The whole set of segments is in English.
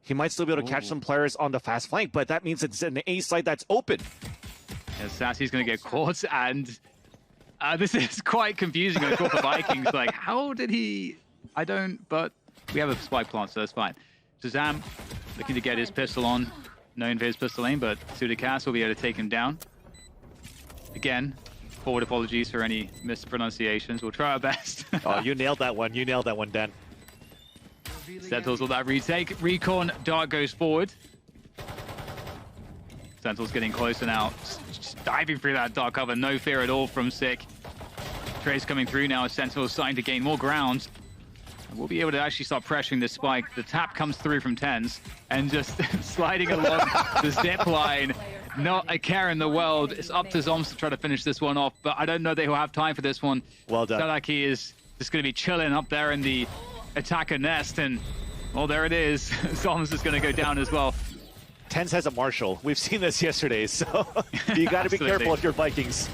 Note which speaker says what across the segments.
Speaker 1: He might still be able to catch some players on the fast flank, but that means it's an A side that's open.
Speaker 2: Yeah, Sassy's going to get caught, and this is quite confusing on the for Vikings. Like, how did he... I don't, but we have a spike plant, so that's fine. Shazam looking to get his pistol on, known for his pistol aim, but Sudicast will be able to take him down. Again, forward apologies for any mispronunciations. We'll try our best.
Speaker 1: Oh, you nailed that one. You nailed that one, Dan.
Speaker 2: Sentinels will that retake. Recon Dart goes forward. Sentinels getting closer now. Just diving through that dark cover. No fear at all from Sick. Trace coming through now as Sentinels starting to gain more ground. And we'll be able to actually start pressuring this spike. The tap comes through from TenZ and just sliding along the zip line. Not a care in the world. It's up to Zoms to try to finish this one off, but I don't know they will have time for this one.
Speaker 1: Well done.
Speaker 2: Sadaki is just going to be chilling up there in the attacker nest, and well, there it is. Zoms is going to go down as well.
Speaker 1: TenZ has a Marshall. We've seen this yesterday, so you got to be careful if you're Vikings.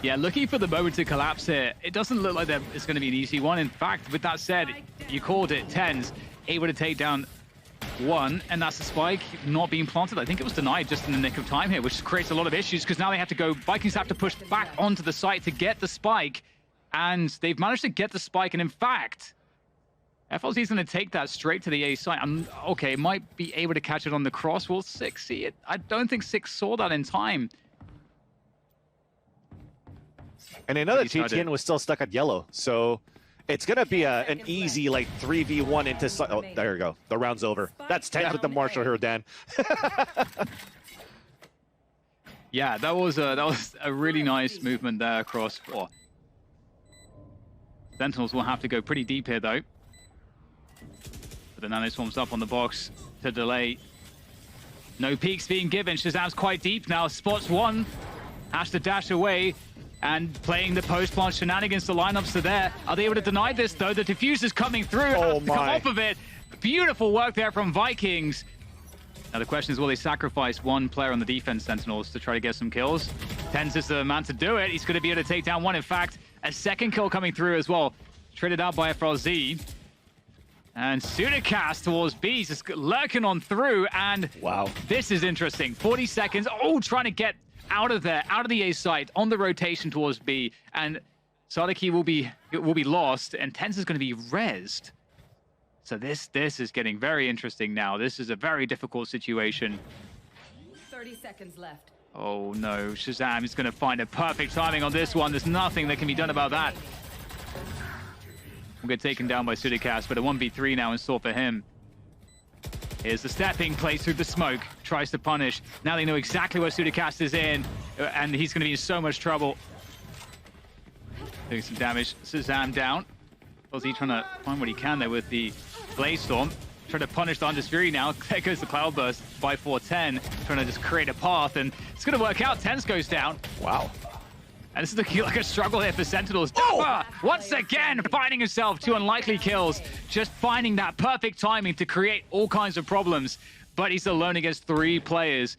Speaker 2: Yeah, looking for the moment to collapse here. It doesn't look like it's going to be an easy one. In fact, with that said, you called it. TenZ able to take down one, and that's the spike not being planted. I think it was denied just in the nick of time here, which creates a lot of issues because now they have to go. Vikings have to push back onto the site to get the spike, and they've managed to get the spike. And in fact, FLZ is going to take that straight to the A site. Okay, might be able to catch it on the cross. Will Six see it? I don't think Six saw that in time.
Speaker 1: And I know that GTN was still stuck at yellow, so it's going to be an easy, like, 3v1 into... Oh, there you go. The round's over. That's TenZ with the Marshall here, Dan.
Speaker 2: Yeah, that was a really nice movement there across 4. Sentinels will have to go pretty deep here, though. But the Nano Swarm's up on the box to delay. No peeks being given. Shazam's quite deep now. Spots one. Has to dash away. And playing the post-plant shenanigans, the lineups are there. Are they able to deny this, though? The diffuser's coming through.
Speaker 1: Oh,
Speaker 2: my. Come off of it. Beautiful work there from Vikings. Now the question is, will they sacrifice one player on the defense Sentinels to try to get some kills? TenZ is the man to do it. He's going to be able to take down one. In fact, a second kill coming through as well. Traded out by FLZ. And Sudicast towards B, just lurking on through. And
Speaker 1: wow,
Speaker 2: this is interesting. 40 seconds. Oh, trying to get out of there, out of the A site, on the rotation towards B. And Sadaki will be lost, and TenZ is going to be rezzed. So this is getting very interesting now. This is a very difficult situation.
Speaker 3: 30 seconds left.
Speaker 2: Oh no, Shazam is going to find a perfect timing on this one. There's nothing that can be done about that. We'll get taken down by Sudicast, but a 1v3 now in store for him. Here's the stepping, plays through the smoke, tries to punish. Now they know exactly where Sudicast is in, and he's going to be in so much trouble. Doing some damage. Shazam down. Ozzy trying to find what he can there with the Blaze Storm. Trying to punish the Hunter's Fury now. There goes the Cloudburst by 410. Trying to just create a path, and it's going to work out. TenZ goes down.
Speaker 1: Wow.
Speaker 2: And this is looking like a struggle here for Sentinels.
Speaker 1: Oh!
Speaker 2: Once again, finding himself 2 unlikely kills. Just finding that perfect timing to create all kinds of problems. But he's alone against 3 players.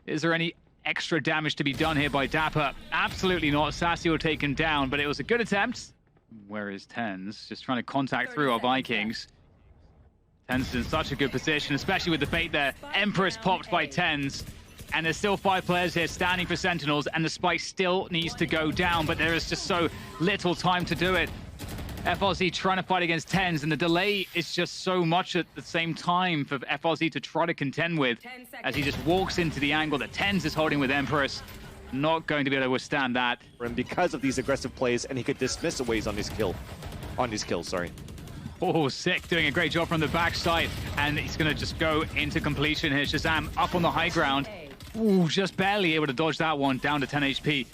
Speaker 2: Is there any extra damage to be done here by Dapper? Absolutely not. Sassy will take him down, but it was a good attempt. Where is TenZ? Just trying to contact through our Vikings. TenZ is in such a good position, especially with the fate there. Empress popped by TenZ. And there's still 5 players here standing for Sentinels, and the spike still needs to go down, but there is just so little time to do it. FLZ trying to fight against TenZ, and the delay is just so much at the same time for FLZ to try to contend with, as he just walks into the angle that TenZ is holding with Empress. Not going to be able to withstand that.
Speaker 1: And because of these aggressive plays, and he could dismiss aways on his kill. On his kill, sorry.
Speaker 2: Oh, Sick doing a great job from the backside, and he's going to just go into completion here. Shazam up on the high ground. Ooh, just barely able to dodge that one, down to 10 HP.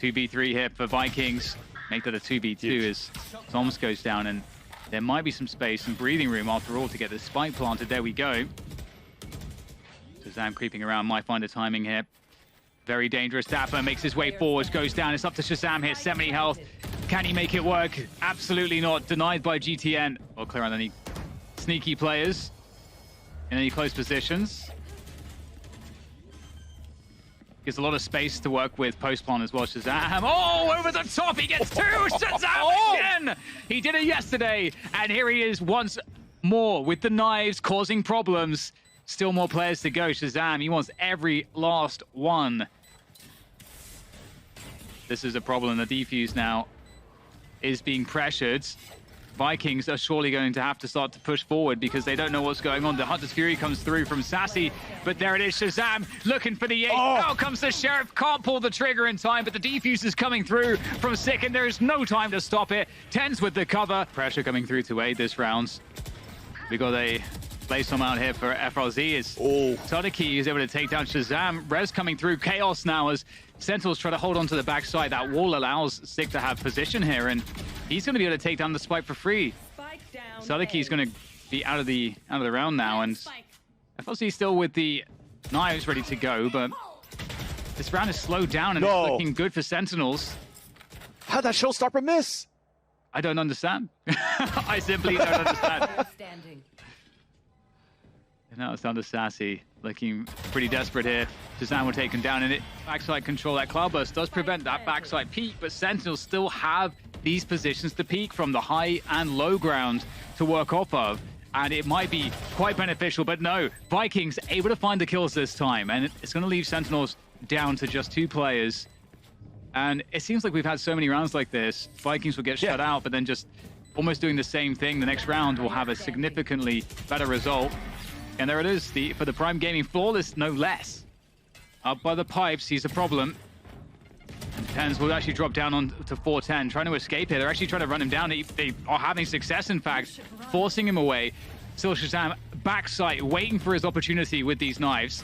Speaker 2: 2v3 here for Vikings. Make that a 2v2 as Toms goes down, and there might be some space, some breathing room after all to get this spike planted. There we go. Shazam creeping around, might find a timing here. Very dangerous. Dapper makes his way forward, goes down. It's up to Shazam here, 70 health. Can he make it work? Absolutely not. Denied by GTN. Or clear on any sneaky players in any close positions. Gives a lot of space to work with post-plant as well. Shazam, oh, over the top, he gets 2! Shazam again! He did it yesterday, and here he is once more with the knives causing problems. Still more players to go. Shazam, he wants every last one. This is a problem. The defuse now is being pressured. Vikings are surely going to have to start to push forward because they don't know what's going on. The Hunter's Fury comes through from Sassy, but there it is, Shazam looking for the 8. Out comes the Sheriff, can't pull the trigger in time, but the defuse is coming through from Sick, and there is no time to stop it. Tens with the cover. Pressure coming through to aid this round. We got a Blaze out here for FRZ. Is Sadiki is able to take down Shazam. Rez coming through. Chaos now as Sentinels try to hold on to the backside. That wall allows Sick to have position here, and he's going to be able to take down the spike for free. Sadiki is going to be out of the round now, and FRZ still with the knives ready to go, but this round is slowed down, and it's looking good for Sentinels.
Speaker 1: How'd that showstopper miss?
Speaker 2: I don't understand. I simply don't understand. And now it's down to Sassy, looking pretty desperate here. Shazam will take him down, and it backside control. That Cloudburst does prevent that backside peak, but Sentinels still have these positions to peak from, the high and low ground to work off of. And it might be quite beneficial, but no, Vikings able to find the kills this time, and it's going to leave Sentinels down to just 2 players. And it seems like we've had so many rounds like this. Vikings will get shut out, but then just almost doing the same thing. The next round will have a significantly better result. And there it is, for the Prime Gaming Flawless, no less. Up by the pipes, he's a problem. And Tens will actually drop down on to 410, trying to escape here. They're actually trying to run him down. They are having success, in fact, forcing him away. Still Shazam backside, waiting for his opportunity with these knives.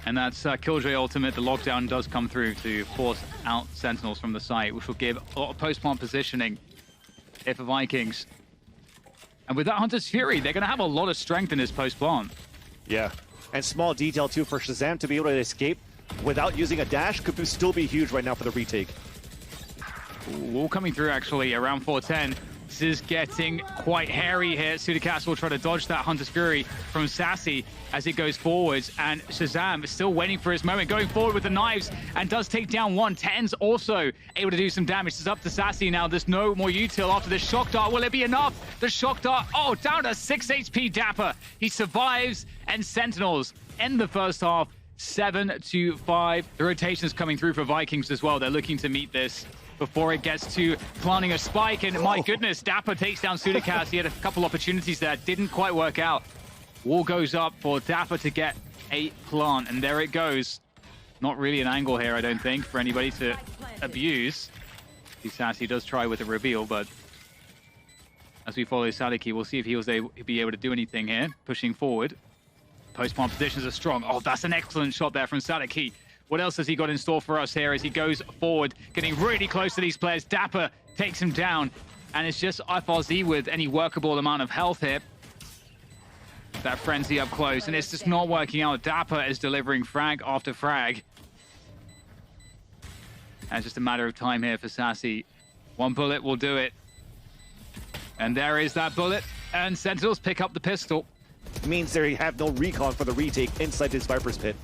Speaker 2: And that's Killjoy ultimate. The lockdown does come through to force out Sentinels from the site, which will give a lot of post-plant positioning here for Vikings. And with that Hunter's Fury, they're going to have a lot of strength in this post-plant.
Speaker 1: Yeah, and small detail too for Shazam to be able to escape without using a dash could still be huge right now for the retake.
Speaker 2: All coming through actually around 410. This is getting quite hairy here. Sudicast will try to dodge that Hunter's Fury from Sassy as it goes forwards, and Shazam is still waiting for his moment, going forward with the knives, and does take down one. Tens also able to do some damage. It's up to Sassy now. There's no more util after this shock dart. Will it be enough? The shock dart, down to 6 HP Dapper. He survives, and Sentinels end the first half 7-5. The rotation's coming through for Vikings as well. They're looking to meet this before it gets to planting a spike, and my goodness, Dapper takes down Sudicast. He had a couple opportunities there, didn't quite work out. Wall goes up for Dapper to get a plant, and there it goes. Not really an angle here, I don't think, for anybody to abuse. Sassy does try with a reveal, but as we follow Sadiki, we'll see if he was able to be able to do anything here, pushing forward. Post-plant positions are strong. That's an excellent shot there from Sadiki. What else has he got in store for us here as he goes forward, getting really close to these players? Dapper takes him down, and it's just FRZ with any workable amount of health here. That frenzy up close, and it's just not working out. Dapper is delivering frag after frag. And it's just a matter of time here for Sassy. One bullet will do it. And there is that bullet, and Sentinels pick up the pistol.
Speaker 1: Means they have no recon for the retake inside this Viper's pit.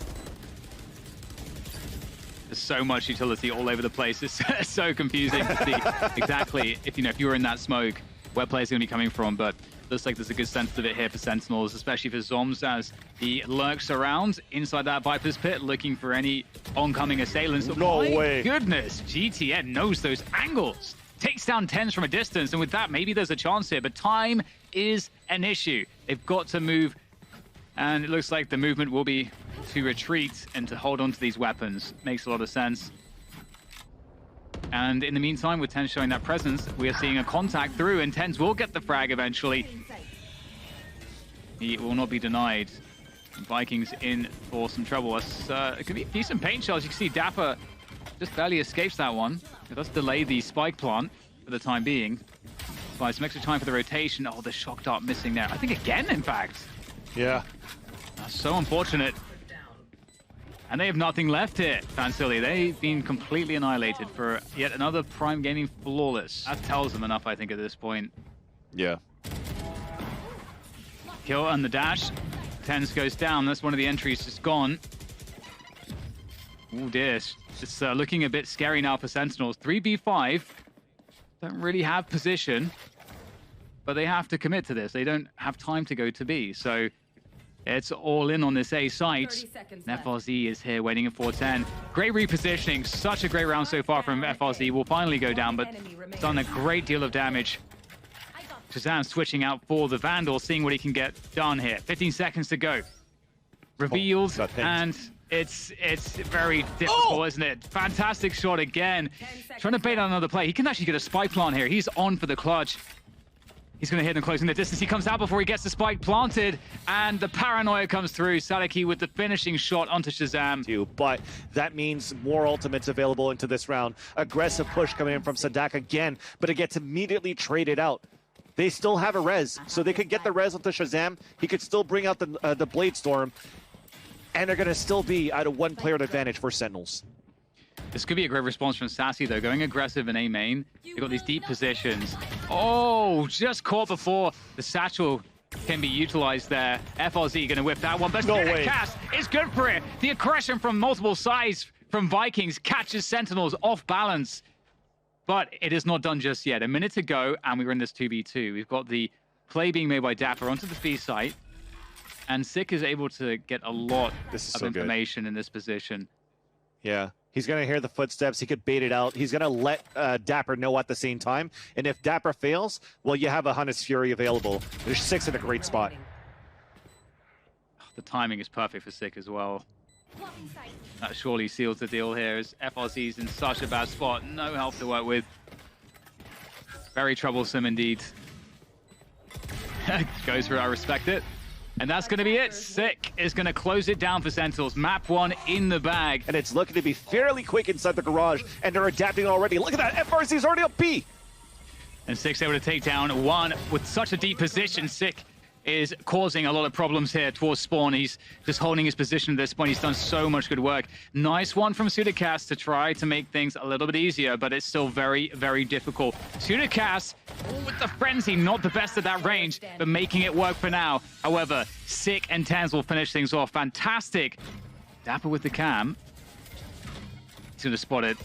Speaker 2: There's so much utility all over the place. It's so confusing to see exactly if you were in that smoke where players are going to be coming from, but looks like there's a good sense of it here for Sentinels, especially for Zoms as he lurks around inside that Viper's pit looking for any oncoming assailants.
Speaker 1: No way.
Speaker 2: Goodness, GTN knows those angles. Takes down Tens from a distance, and with that, maybe there's a chance here, but time is an issue. They've got to move, and it looks like the movement will be to retreat and to hold on to these weapons. Makes a lot of sense. And in the meantime, with Tens showing that presence, we are seeing a contact through, and Tens will get the frag eventually. He will not be denied. Vikings in for some trouble. It could be decent paint shells. You can see Dapper just barely escapes that one. It does delay the spike plant for the time being. Buy some extra time for the rotation. The shock dart missing there. I think again, in fact.
Speaker 1: Yeah.
Speaker 2: That's so unfortunate. And they have nothing left here, Fancilly. They've been completely annihilated for yet another Prime Gaming Flawless. That tells them enough, I think, at this point.
Speaker 1: Yeah.
Speaker 2: Kill on the dash. Tens goes down. That's one of the entries just gone. Oh dear. It's looking a bit scary now for Sentinels. 3v5. Don't really have position. but they have to commit to this. They don't have time to go to B. So it's all in on this A site. FRZ is here waiting at 410. Great repositioning. Such a great round so far from FRZ. Will finally go down, but it's done a great deal of damage. Shazam switching out for the Vandal, seeing what he can get done here. 15 seconds to go. Revealed, and it's very difficult, isn't it? Fantastic shot again. Trying to bait out another play. He can actually get a spike plant here. He's on for the clutch. He's going to hit him closing the distance. He comes out before he gets the spike planted, and the paranoia comes through. Sadiki with the finishing shot onto Shazam.
Speaker 1: But that means more ultimates available into this round. Aggressive push coming in from Sadak again, but it gets immediately traded out. They still have a res, so they could get the res onto Shazam. He could still bring out the Blade Storm, and they're going to still be at a one-player advantage for Sentinels.
Speaker 2: This could be a great response from Sassy, though. Going aggressive in A main. They've got these deep positions. Oh, just caught before the satchel can be utilized there. FRZ going to whip that one, but
Speaker 1: no way.
Speaker 2: Cast is good for it. The aggression from multiple sides from Vikings catches Sentinels off balance. But it is not done just yet. A minute to go, and we're in this 2v2. We've got the play being made by Dapper onto the B site, and Sick is able to get a lot of information in this position.
Speaker 1: Yeah, he's going to hear the footsteps. He could bait it out. He's going to let Dapper know at the same time. And if Dapper fails, well, you have a Hunter's Fury available. There's 6 in a great spot.
Speaker 2: The timing is perfect for Sick as well. That surely seals the deal here as FRZ's in such a bad spot. No help to work with. Very troublesome indeed. Goes for it, I respect it. And that's going to be it. Sick is going to close it down for Sentinels. Map 1 in the bag.
Speaker 1: And it's looking to be fairly quick inside the garage, and they're adapting already. Look at that, FRZ's already up B.
Speaker 2: And Sick's able to take down 1 with such a deep position. Sick is causing a lot of problems here towards Spawn. He's just holding his position at this point. He's done so much good work. Nice one from Sudacast to try to make things a little bit easier, but it's still very, very difficult. Sudacast with the frenzy, not the best at that range, but making it work for now. However, Sick and Tans will finish things off. Fantastic. Dapper with the cam. He's going to spot it.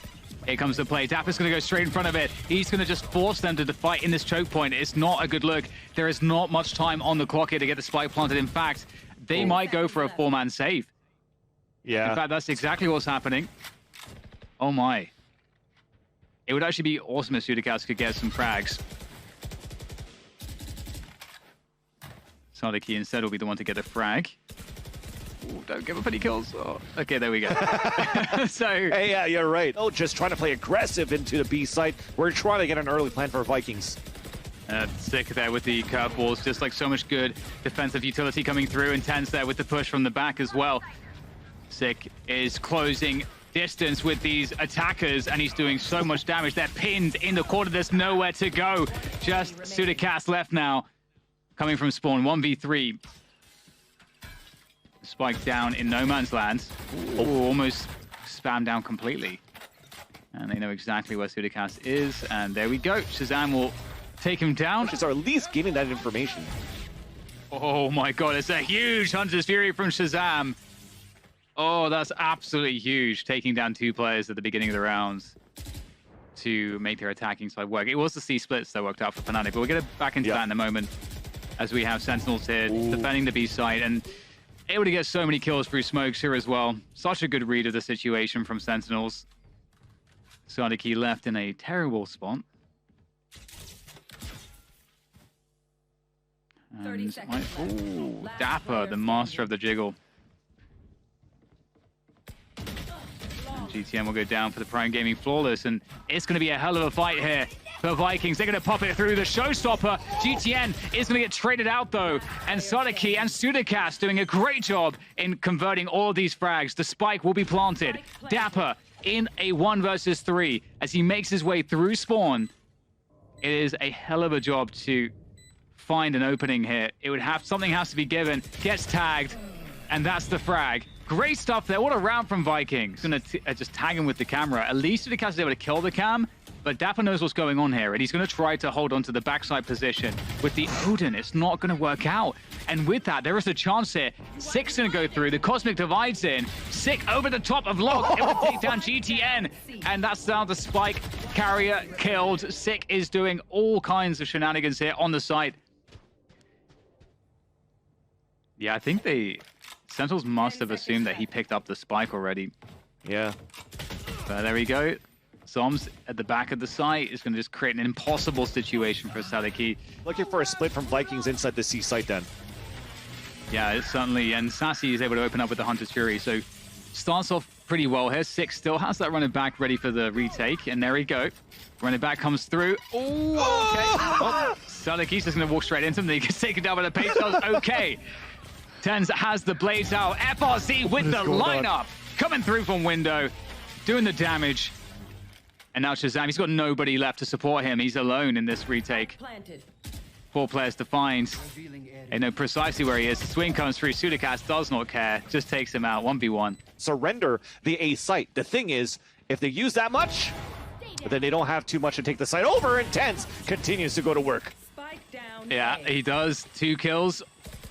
Speaker 2: Here comes the play. Dapper's going to go straight in front of it. He's going to just force them to fight in this choke point. It's not a good look. There is not much time on the clock here to get the spike planted. In fact, they might go for a 4-man save.
Speaker 1: Yeah.
Speaker 2: In fact, that's exactly what's happening. Oh my. It would actually be awesome if Sudacast could get some frags. Sadiki instead will be the one to get a frag. Ooh, don't give up any kills. Oh, okay, there we go. So,
Speaker 1: hey, yeah, you're right. Oh, just trying to play aggressive into the B site. We're trying to get an early plan for Vikings.
Speaker 2: Sick there with the curveballs, just like so much good defensive utility coming through. Intense there with the push from the back as well. Sick is closing distance with these attackers, and he's doing so much damage. They're pinned in the corner. There's nowhere to go. Just Sudacast left now, coming from Spawn. 1v3. Spike down in no man's land. Ooh, almost spammed down completely. And they know exactly where Sudacast is. And there we go. Shazam will take him down.
Speaker 1: Which is at least giving that information.
Speaker 2: Oh my god, it's a huge Hunter's Fury from Shazam. Oh, that's absolutely huge. Taking down 2 players at the beginning of the rounds to make their attacking side work. It was the C splits that worked out for Fnatic, but we'll get back into that in a moment as we have Sentinels here defending the B side and able to get so many kills through smokes here as well. Such a good read of the situation from Sentinels. Sadiki left in a terrible spot. And Dapper, the master of the jiggle. And GTM will go down for the Prime Gaming Flawless, and it's going to be a hell of a fight here for Vikings. They're going to pop it through the showstopper. GTN is going to get traded out, though. And Sadiki and Sudacast doing a great job in converting all of these frags. The spike will be planted. Dapper in a 1 versus 3 as he makes his way through Spawn. It is a hell of a job to find an opening here. It would have something has to be given. Gets tagged, and that's the frag. Great stuff there. What a round from Vikings. Gonna just tag him with the camera. At least Sudacast is able to kill the cam, but Dapper knows what's going on here, and he's going to try to hold on to the backside position. With the Odin, it's not going to work out. And with that, there is a chance here. Sick's going to go through. The Cosmic Divide's in. Sick over the top of Log. It will take down GTN. And that's down the spike carrier killed. SEGUE is doing all kinds of shenanigans here on the site. Yeah, I think Sentinels must have assumed that he picked up the spike already.
Speaker 1: Yeah.
Speaker 2: But there we go. Zoms at the back of the site is going to just create an impossible situation for Sadiki.
Speaker 1: Looking for a split from Vikings inside the C site then.
Speaker 2: Yeah, it certainly. And Sassy is able to open up with the Hunter's Fury. So starts off pretty well here. SEGUE still has that running back ready for the retake. And there we go. Running back comes through. Oh, okay. Oh, Sadiki's just going to walk straight into him. Then he gets taken down by the pace. Okay. Tens has the blades out. FRC with the lineup. Coming through from window. Doing the damage. And now Shazam, he's got nobody left to support him. He's alone in this retake.
Speaker 3: Planted.
Speaker 2: 4 players to find. They know precisely where he is. The swing comes through. Sudicast does not care. Just takes him out. 1v1.
Speaker 1: Surrender the A site. The thing is, if they use that much, then they don't have too much to take the site over, and Tens continues to go to work.
Speaker 3: Spike down.
Speaker 2: Yeah, he does. 2 kills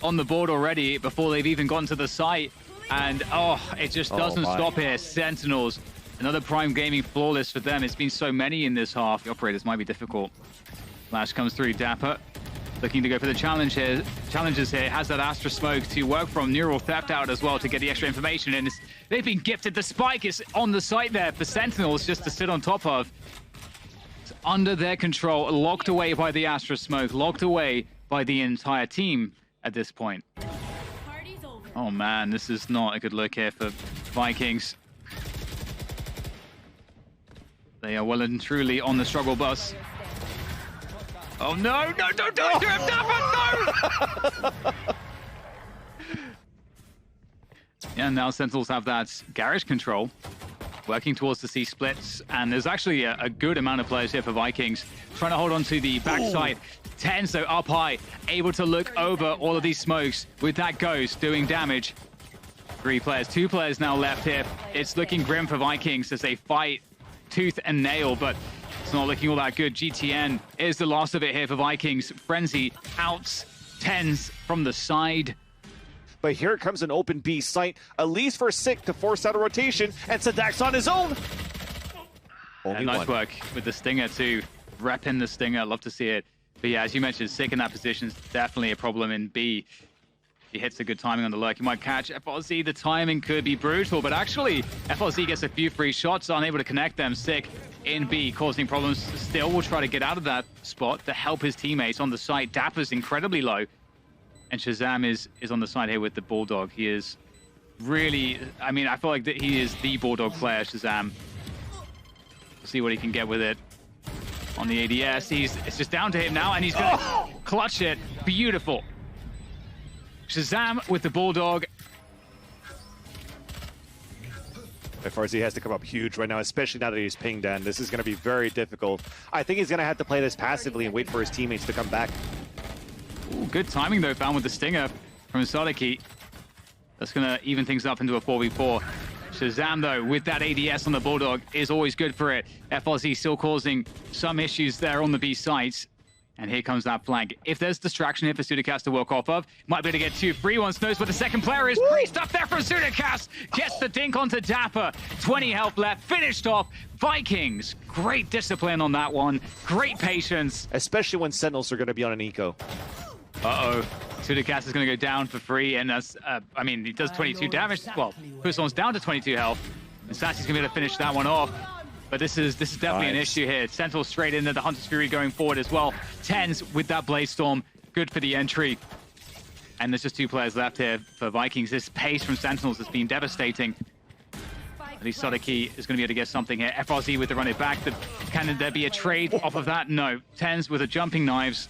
Speaker 2: on the board already before they've even gotten to the site. And, oh, it just doesn't stop here. Sentinels. Another Prime Gaming flawless for them. It's been so many in this half. The operators might be difficult. Flash comes through. Dapper looking to go for the challenges here. Has that Astra smoke to work from. Neural Theft out as well to get the extra information. And they've been gifted. The spike is on the site there for Sentinels just to sit on top of. It's under their control. Locked away by the Astra smoke. Locked away by the entire team at this point. Oh man, this is not a good look here for Vikings. They are well and truly on the struggle bus. Oh no, no, don't do it to him, Dapper, no! Yeah, now Sentinels have that garage control, working towards the C splits, and there's actually a good amount of players here for Vikings, trying to hold on to the backside. Tens, though, up high, able to look over all of these smokes with that Ghost doing damage. 3 players, 2 players now left here. It's looking grim for Vikings as they fight tooth and nail, but it's not looking all that good. GTN is the last of it here for Vikings. Frenzy outs Tens from the side.
Speaker 1: But here comes an open B site, at least for SEGUE to force out a rotation, and Sadak's on his own. Only
Speaker 2: nice
Speaker 1: one.
Speaker 2: work with the Stinger too. Repping the Stinger, love to see it. But yeah, as you mentioned, SEGUE in that position is definitely a problem in B. He hits the good timing on the lurk. He might catch FRZ. The timing could be brutal, but actually, FRZ gets a few free shots, unable to connect them. SEGUE in B, causing problems. Still will try to get out of that spot to help his teammates on the site. Dapper's incredibly low. And Shazam is on the side here with the Bulldog. He is really, I mean, I feel like that he is the Bulldog player, Shazam. We'll see what he can get with it on the ADS. It's just down to him now, and he's going to clutch it. Beautiful. Shazam with the Bulldog.
Speaker 1: FRZ has to come up huge right now, especially now that he's pinged in. This is going to be very difficult. I think he's going to have to play this passively and wait for his teammates to come back.
Speaker 2: Ooh, good timing, though, found with the Stinger from Sadiki. That's going to even things up into a 4v4. Shazam, though, with that ADS on the Bulldog, is always good for it. FRZ still causing some issues there on the B sites. And here comes that flank. If there's distraction here for Sudicast to work off of, might be able to get 2 free ones. Knows where the second player is. Priest up there from Sudicast. Gets the dink onto Dapper. 20 health left. Finished off. Vikings. Great discipline on that one. Great patience.
Speaker 1: Especially when Sentinels are going to be on an eco.
Speaker 2: Uh-oh. Sudicast is going to go down for free. And that's, I mean, he does 22 damage. Well, first one's down to 22 health. And Sassy's going to be able to finish that one off. But this is definitely an issue here. Sentinel straight into the Hunter's Fury going forward as well. Tens with that Blaze Storm. Good for the entry. And there's just 2 players left here for Vikings. This pace from Sentinels has been devastating. At least Sadiki is going to be able to get something here. FRZ with the run it back. Can there be a trade off of that? No. Tens with the jumping knives.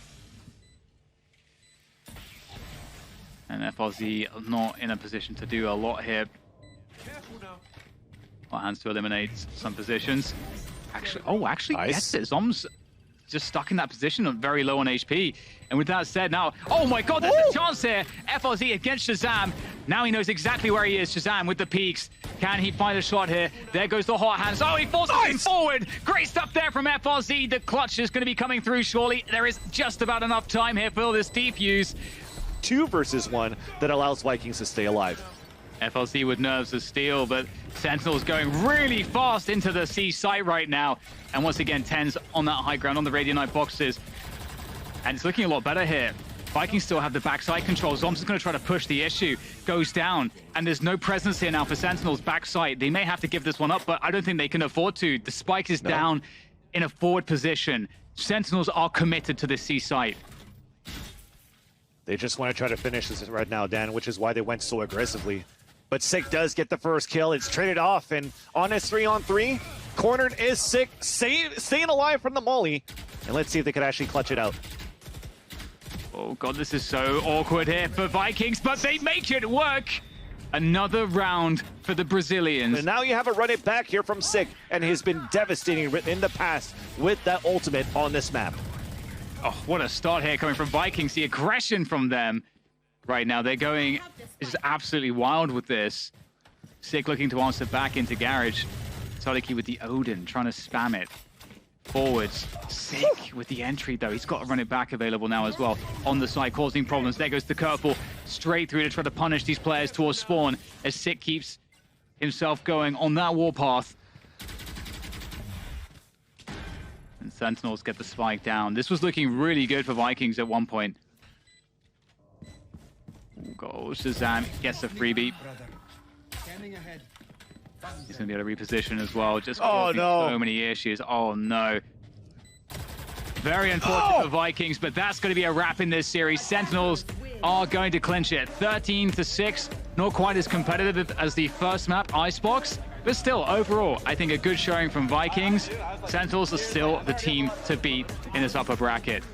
Speaker 2: And FRZ not in a position to do a lot here. Hands to eliminate some positions. Actually
Speaker 1: nice.
Speaker 2: Gets it. Zom's just stuck in that position, very low on HP. And with that said, now, oh my god, there's a chance here. FRZ against Shazam. Now he knows exactly where he is. Shazam with the peaks. Can he find a shot here? There goes the hot hands. Oh, he forces him forward. Great stuff there from FRZ. The clutch is going to be coming through surely. There is just about enough time here for this defuse.
Speaker 1: 2 versus 1 that allows Vikings to stay alive.
Speaker 2: FLC with nerves of steel, but Sentinels going really fast into the C site right now. And once again, TenZ on that high ground on the Radiant boxes. And it's looking a lot better here. Vikings still have the backside control. Zom's going to try to push the issue. Goes down. And there's no presence here now for Sentinels backside. They may have to give this one up, but I don't think they can afford to. The spike is down in a forward position. Sentinels are committed to this C site.
Speaker 1: They just want to try to finish this right now, Dan, which is why they went so aggressively. But SEGUE does get the first kill. It's traded off, and on his 3-on-3, cornered is SEGUE, staying alive from the molly. And let's see if they can actually clutch it out.
Speaker 2: Oh god, this is so awkward here for Vikings, but they make it work. Another round for the Brazilians.
Speaker 1: And now you have a run it back here from SEGUE, and he's been devastating in the past with that ultimate on this map.
Speaker 2: Oh, what a start here coming from Vikings. The aggression from them right now. They're going just absolutely wild with this. SEGUE looking to answer back into Garage. Soliki with the Odin, trying to spam it. Forwards. SEGUE with the entry, though. He's got to run it back available now as well. On the side, causing problems. There goes the curveball straight through to try to punish these players towards spawn as SEGUE keeps himself going on that warpath. And Sentinels get the spike down. This was looking really good for Vikings at one point. Oh, Shazam gets a freebie. He's going to be able to reposition as well. Just so many issues. Oh, no. Very unfortunate for Vikings, but that's going to be a wrap in this series. Sentinels are going to clinch it. 13-6. Not quite as competitive as the first map, Icebox. But still, overall, I think a good showing from Vikings. Sentinels are still the team to beat in this upper bracket.